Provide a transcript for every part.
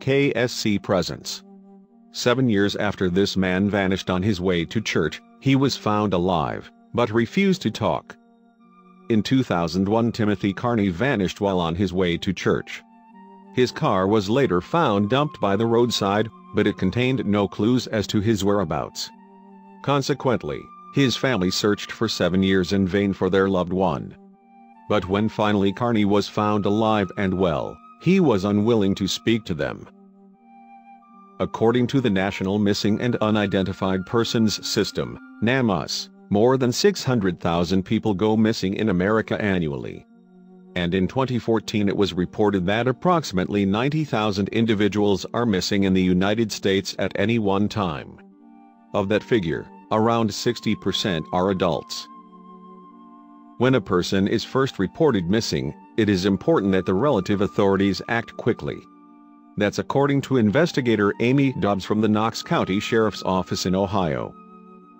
KSC presence. 7 years after this man vanished on his way to church, he was found alive, but refused to talk. In 2001, Timothy Carney vanished while on his way to church. His car was later found dumped by the roadside, but it contained no clues as to his whereabouts. Consequently, his family searched for 7 years in vain for their loved one. But when finally Carney was found alive and well, he was unwilling to speak to them. According to the National Missing and Unidentified Persons System, NamUs, more than 600,000 people go missing in America annually. And in 2014 it was reported that approximately 90,000 individuals are missing in the United States at any one time. Of that figure, around 60% are adults. When a person is first reported missing, it is important that the relative authorities act quickly. That's according to investigator Amy Dobbs from the Knox County Sheriff's Office in Ohio.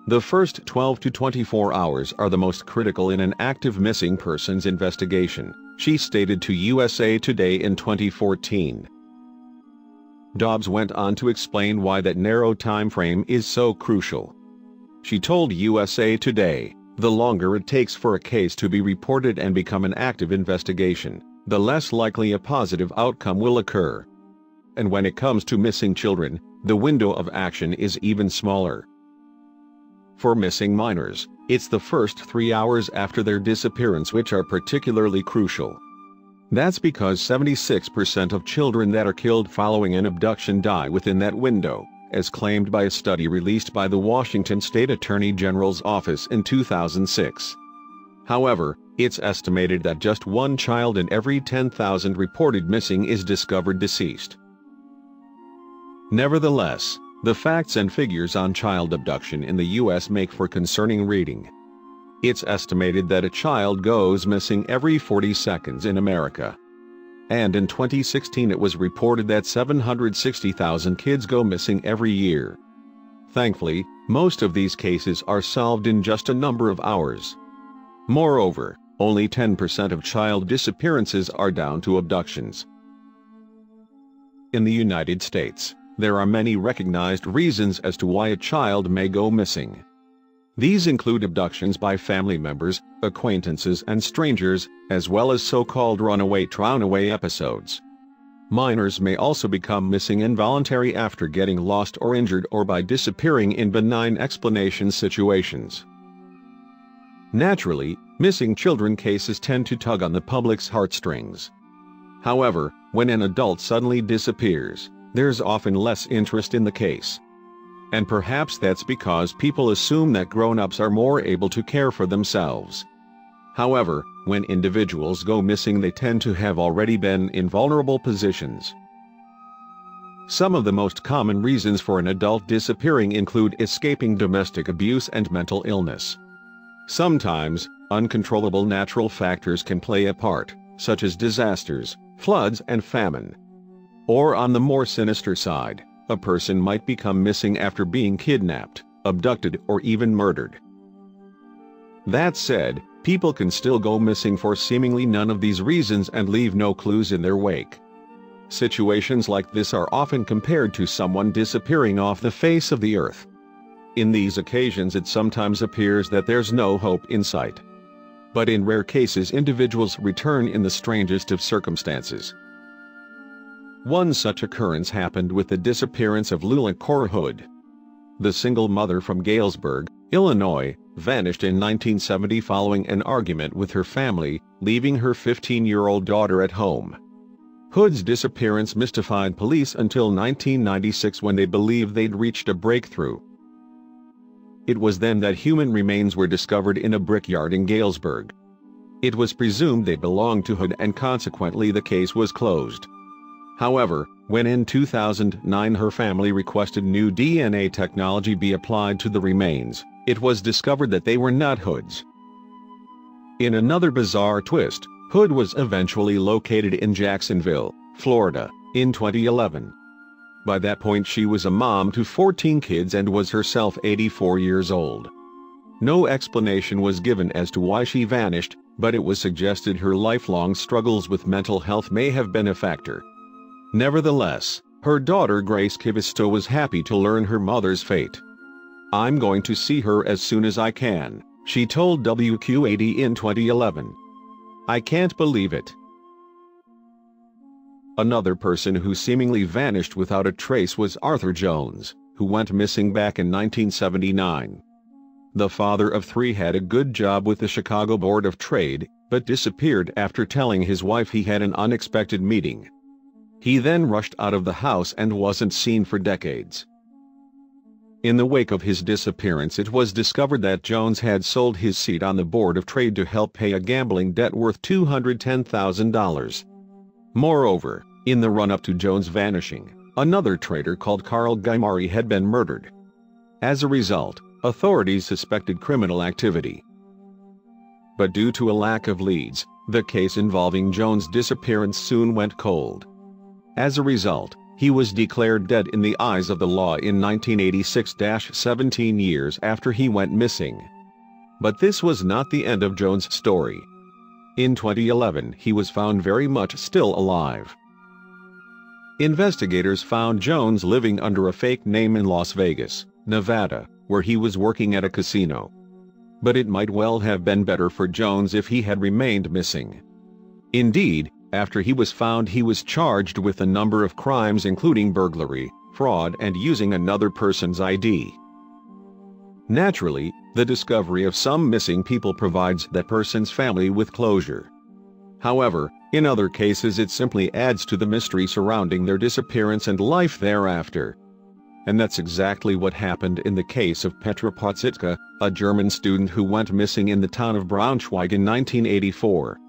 The first 12 to 24 hours are the most critical in an active missing persons investigation, she stated to USA Today in 2014. Dobbs went on to explain why that narrow time frame is so crucial. She told USA Today, "The longer it takes for a case to be reported and become an active investigation, the less likely a positive outcome will occur. And when it comes to missing children, the window of action is even smaller. For missing minors, it's the first 3 hours after their disappearance which are particularly crucial. That's because 76% of children that are killed following an abduction die within that window, as claimed by a study released by the Washington State Attorney General's office in 2006. However, it's estimated that just one child in every 10,000 reported missing is discovered deceased. Nevertheless, the facts and figures on child abduction in the U.S. make for concerning reading. It's estimated that a child goes missing every 40 seconds in America. And in 2016 it was reported that 760,000 kids go missing every year. Thankfully, most of these cases are solved in just a number of hours. Moreover, only 10% of child disappearances are down to abductions. In the United States, there are many recognized reasons as to why a child may go missing. These include abductions by family members, acquaintances and strangers, as well as so-called runaway episodes. Minors may also become missing involuntarily after getting lost or injured or by disappearing in benign explanation situations. Naturally, missing children cases tend to tug on the public's heartstrings. However, when an adult suddenly disappears, there's often less interest in the case. And perhaps that's because people assume that grown-ups are more able to care for themselves. However, when individuals go missing they tend to have already been in vulnerable positions. Some of the most common reasons for an adult disappearing include escaping domestic abuse and mental illness. Sometimes, uncontrollable natural factors can play a part, such as disasters, floods and famine. Or on the more sinister side, a person might become missing after being kidnapped, abducted or even murdered. That said, people can still go missing for seemingly none of these reasons and leave no clues in their wake. Situations like this are often compared to someone disappearing off the face of the earth. In these occasions it sometimes appears that there's no hope in sight. But in rare cases individuals return in the strangest of circumstances. One such occurrence happened with the disappearance of Lula Hood. The single mother from Galesburg, Illinois, vanished in 1970 following an argument with her family, leaving her 15-year-old daughter at home. Hood's disappearance mystified police until 1996 when they believed they'd reached a breakthrough. It was then that human remains were discovered in a brickyard in Galesburg. It was presumed they belonged to Hood and consequently the case was closed. However, when in 2009 her family requested new DNA technology be applied to the remains, it was discovered that they were not Hood's. In another bizarre twist, Hood was eventually located in Jacksonville, Florida, in 2011. By that point she was a mom to 14 kids and was herself 84 years old. No explanation was given as to why she vanished, but it was suggested her lifelong struggles with mental health may have been a factor. Nevertheless, Her daughter Grace Kivisto was happy to learn her mother's fate. "I'm going to see her as soon as I can," she told WQ80 in 2011. "I can't believe it." Another person who seemingly vanished without a trace was Arthur Jones, who went missing back in 1979. The father of three had a good job with the Chicago Board of Trade, but disappeared after telling his wife he had an unexpected meeting. He then rushed out of the house and wasn't seen for decades. In the wake of his disappearance, it was discovered that Jones had sold his seat on the Board of Trade to help pay a gambling debt worth $210,000. Moreover, in the run-up to Jones' vanishing, another trader called Carl Guimari had been murdered. As a result, authorities suspected criminal activity. But due to a lack of leads, the case involving Jones' disappearance soon went cold. As a result, he was declared dead in the eyes of the law in 1986, 17 years after he went missing. But this was not the end of Jones' story. In 2011, he was found very much still alive. Investigators found Jones living under a fake name in Las Vegas, Nevada, where he was working at a casino. But it might well have been better for Jones if he had remained missing. Indeed, after he was found, he was charged with a number of crimes including burglary, fraud, and using another person's ID. Naturally, the discovery of some missing people provides that person's family with closure. However, in other cases it simply adds to the mystery surrounding their disappearance and life thereafter. And that's exactly what happened in the case of Petra Potsytka, a German student who went missing in the town of Braunschweig in 1984.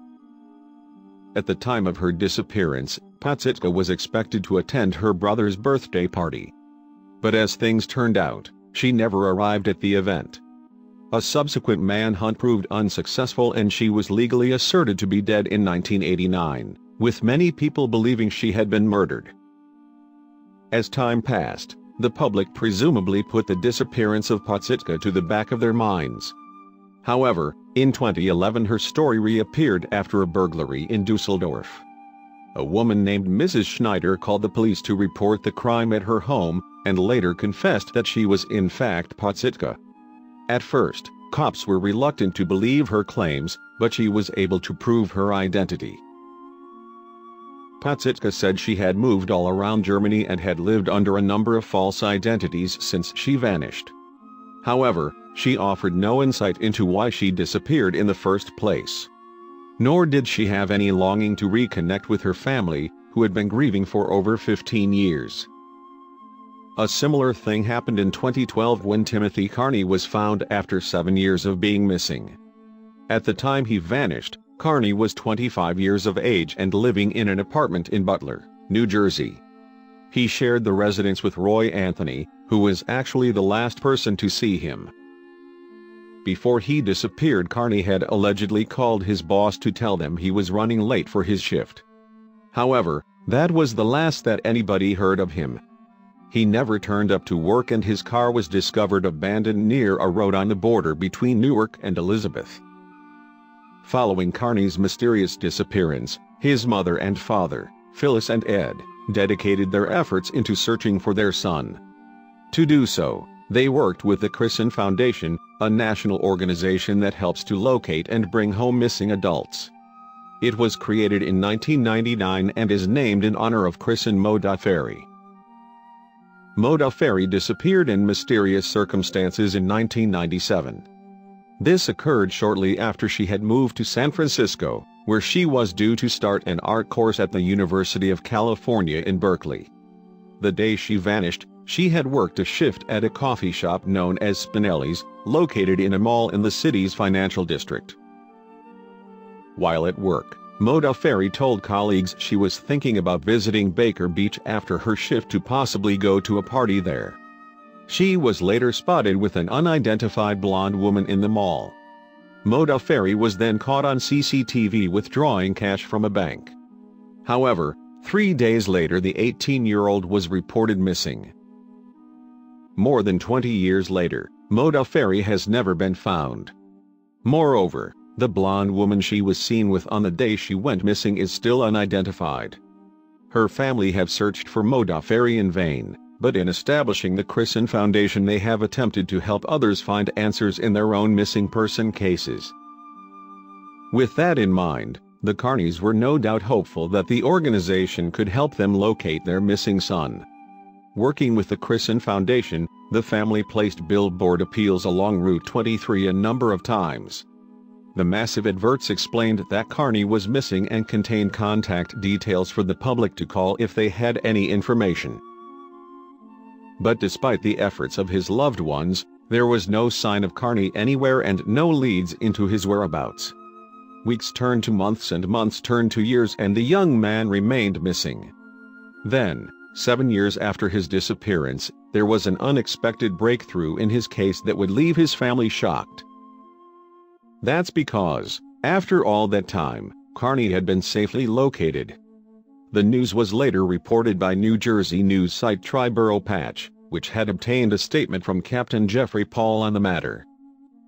At the time of her disappearance, Potsytka was expected to attend her brother's birthday party. But as things turned out, she never arrived at the event. A subsequent manhunt proved unsuccessful and she was legally asserted to be dead in 1989, with many people believing she had been murdered. As time passed, the public presumably put the disappearance of Potsytka to the back of their minds. However, in 2011 her story reappeared after a burglary in Dusseldorf. A woman named Mrs. Schneider called the police to report the crime at her home, and later confessed that she was in fact Potsytka. At first, cops were reluctant to believe her claims, but she was able to prove her identity. Potsytka said she had moved all around Germany and had lived under a number of false identities since she vanished. However, she offered no insight into why she disappeared in the first place. Nor did she have any longing to reconnect with her family, who had been grieving for over 15 years. A similar thing happened in 2012 when Timothy Carney was found after 7 years of being missing. At the time he vanished, Carney was 25 years of age and living in an apartment in Butler, New Jersey. He shared the residence with Roy Anthony, who was actually the last person to see him. Before he disappeared, Carney had allegedly called his boss to tell them he was running late for his shift. However, that was the last that anybody heard of him. He never turned up to work and his car was discovered abandoned near a road on the border between Newark and Elizabeth. Following Carney's mysterious disappearance, his mother and father, Phyllis and Ed, dedicated their efforts into searching for their son. To do so, they worked with the Chrisen Foundation, a national organization that helps to locate and bring home missing adults. It was created in 1999 and is named in honor of Chrisen Modafferi. Modafferi disappeared in mysterious circumstances in 1997. This occurred shortly after she had moved to San Francisco, where she was due to start an art course at the University of California in Berkeley. The day she vanished, she had worked a shift at a coffee shop known as Spinelli's, located in a mall in the city's financial district. While at work, Modafferi told colleagues she was thinking about visiting Baker Beach after her shift to possibly go to a party there. She was later spotted with an unidentified blonde woman in the mall. Modafferi was then caught on CCTV withdrawing cash from a bank. However, 3 days later the 18-year-old was reported missing. More than 20 years later, Modafferi has never been found. Moreover, the blonde woman she was seen with on the day she went missing is still unidentified. Her family have searched for Modafferi in vain, but in establishing the Christian Foundation they have attempted to help others find answers in their own missing person cases. With that in mind, the Carneys were no doubt hopeful that the organization could help them locate their missing son. Working with the Christian Foundation, the family placed billboard appeals along Route 23 a number of times. The massive adverts explained that Carney was missing and contained contact details for the public to call if they had any information. But despite the efforts of his loved ones, there was no sign of Carney anywhere and no leads into his whereabouts. Weeks turned to months and months turned to years, and the young man remained missing. Then, 7 years after his disappearance, there was an unexpected breakthrough in his case that would leave his family shocked. That's because, after all that time, Carney had been safely located. The news was later reported by New Jersey news site Triborough Patch, which had obtained a statement from Captain Jeffrey Paul on the matter.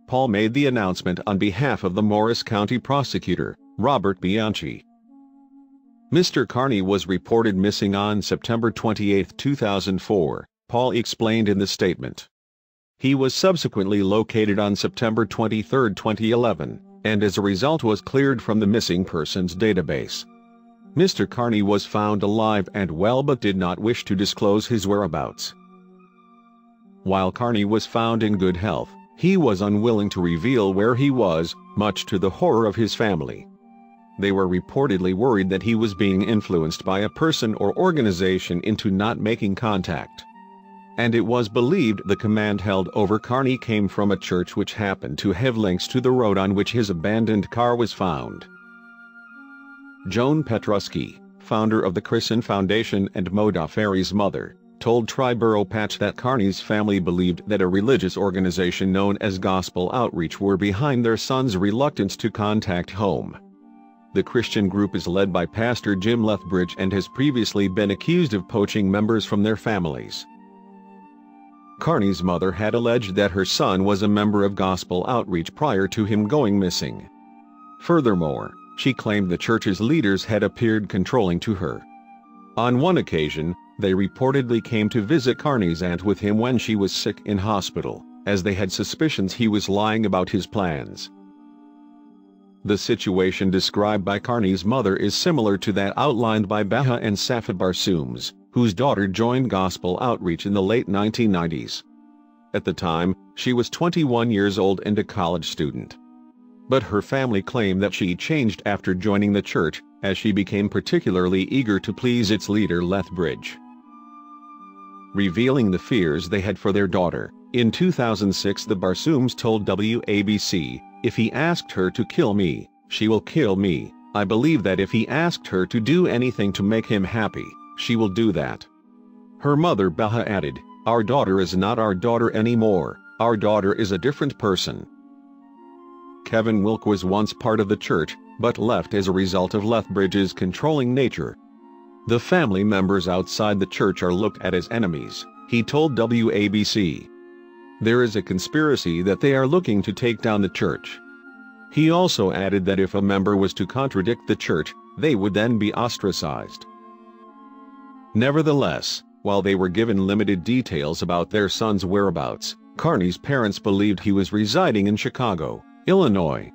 Paul made the announcement on behalf of the Morris County prosecutor, Robert Bianchi. Mr. Carney was reported missing on September 28, 2004, Paul explained in the statement. He was subsequently located on September 23, 2011, and as a result was cleared from the missing persons database. Mr. Carney was found alive and well but did not wish to disclose his whereabouts. While Carney was found in good health, he was unwilling to reveal where he was, much to the horror of his family. They were reportedly worried that he was being influenced by a person or organization into not making contact. And it was believed the command held over Carney came from a church which happened to have links to the road on which his abandoned car was found. Joan Petruski, founder of the Christian Foundation and Modafferi's mother, told Triborough Patch that Carney's family believed that a religious organization known as Gospel Outreach were behind their son's reluctance to contact home. The Christian group is led by Pastor Jim Lethbridge and has previously been accused of poaching members from their families. Carney's mother had alleged that her son was a member of Gospel Outreach prior to him going missing. Furthermore, she claimed the church's leaders had appeared controlling to her. On one occasion, they reportedly came to visit Carney's aunt with him when she was sick in hospital, as they had suspicions he was lying about his plans. The situation described by Carney's mother is similar to that outlined by Baha and Safa Barsooms, whose daughter joined Gospel Outreach in the late 1990s. At the time, she was 21 years old and a college student. But her family claimed that she changed after joining the church, as she became particularly eager to please its leader Lethbridge. Revealing the fears they had for their daughter, in 2006 the Barsooms told WABC, "If he asked her to kill me, she will kill me. I believe that if he asked her to do anything to make him happy, she will do that." Her mother Baha added, "Our daughter is not our daughter anymore, our daughter is a different person." Kevin Wilk was once part of the church, but left as a result of Lethbridge's controlling nature. The family members outside the church are looked at as enemies, he told WABC. There is a conspiracy that they are looking to take down the church. He also added that if a member was to contradict the church, they would then be ostracized. Nevertheless, while they were given limited details about their son's whereabouts, Carney's parents believed he was residing in Chicago, Illinois.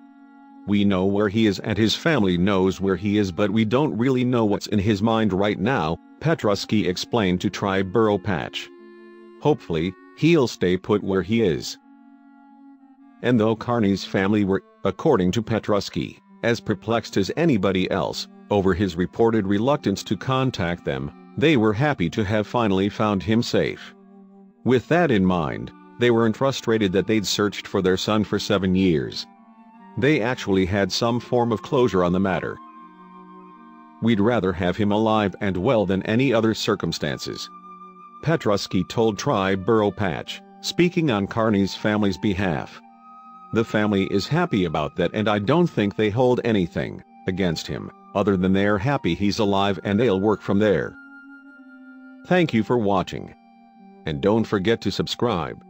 "We know where he is and his family knows where he is, but we don't really know what's in his mind right now," Petruski explained to Triborough Patch. "Hopefully, he'll stay put where he is." And though Carney's family were, according to Petruski, as perplexed as anybody else over his reported reluctance to contact them, they were happy to have finally found him safe. With that in mind, they weren't frustrated that they'd searched for their son for 7 years. They actually had some form of closure on the matter. "We'd rather have him alive and well than any other circumstances," Petruski told Triborough Patch, speaking on Carney's family's behalf. "The family is happy about that, and I don't think they hold anything against him, other than they're happy he's alive and they'll work from there." Thank you for watching. And don't forget to subscribe.